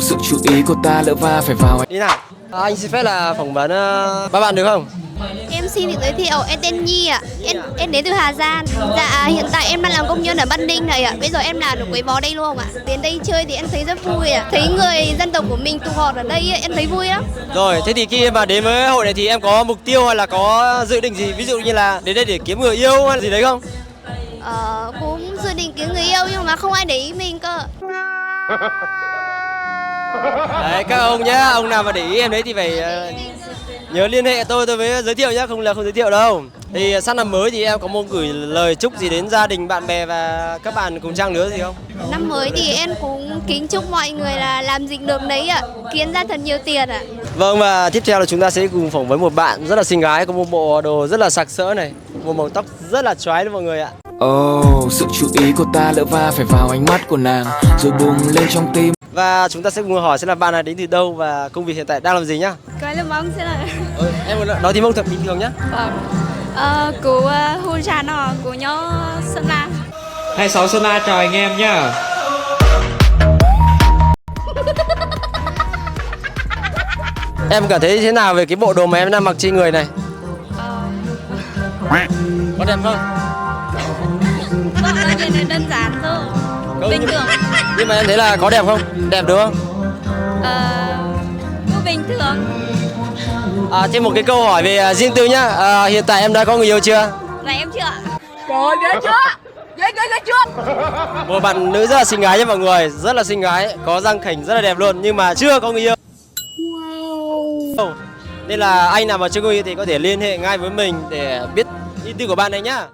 Sự chú ý của ta lỡ va phải vào. Đi nào. Anh xin phép là phỏng vấn ba bạn được không? Em xin được giới thiệu, em tên Nhi ạ. Em đến từ Hà Giang. Dạ, hiện tại em đang làm công nhân ở Bắc Ninh này ạ. Bây giờ em làm ở Quế Võ đây luôn ạ. Đến đây chơi thì em thấy rất vui ạ. Thấy người dân tộc của mình tụ họp ở đây em thấy vui lắm. Rồi, thế thì khi em vào đến với hội này thì em có mục tiêu hay là có dự định gì? Ví dụ như là đến đây để kiếm người yêu hay gì đấy không? Cũng dự định kiếm người yêu nhưng mà không ai để ý mình cơ. Đấy, các ông nhá, ông nào mà để ý em đấy thì phải nhớ liên hệ tôi mới giới thiệu nhá, không là không giới thiệu đâu. Thì sang năm mới thì em có muốn gửi lời chúc gì đến gia đình, bạn bè và các bạn cùng trang lứa gì không? Năm mới thì em cũng kính chúc mọi người là làm gì được đấy ạ, kiếm ra thật nhiều tiền ạ. Vâng, và tiếp theo là chúng ta sẽ cùng phỏng vấn một bạn rất là xinh gái, có một bộ đồ rất là sặc sỡ này, một màu tóc rất là chói đấy mọi người ạ. Sự chú ý của ta lỡ va phải vào ánh mắt của nàng rồi bùng lên trong tim. Và chúng ta sẽ cùng hỏi xem là bạn này đến từ đâu và công việc hiện tại đang làm gì nhá. Cái là mong sẽ là Em nói tiếng Mông thật bình thường nhá. của Hun Trà nọ của nhó Sơn La. 26 Sơn La chào anh em nhá. Em cảm thấy thế nào về cái bộ đồ mà em đang mặc trên người này? Có đẹp không? Đơn giản thôi. Không, Bình thường. Nhưng mà em thấy là có đẹp không? Đẹp đúng không? Cũng bình thường. Thêm một cái câu hỏi về riêng tư nhá. Hiện tại em đã có người yêu chưa? Này em chưa ạ? Trời ghê chưa? Ghê chưa? Một bạn nữ rất là xinh gái nha mọi người, rất là xinh gái, có răng khểnh rất là đẹp luôn nhưng mà chưa có người yêu. Wow. Nên là anh nào mà chưa có người yêu thì có thể liên hệ ngay với mình để biết ý tư của bạn này nhá.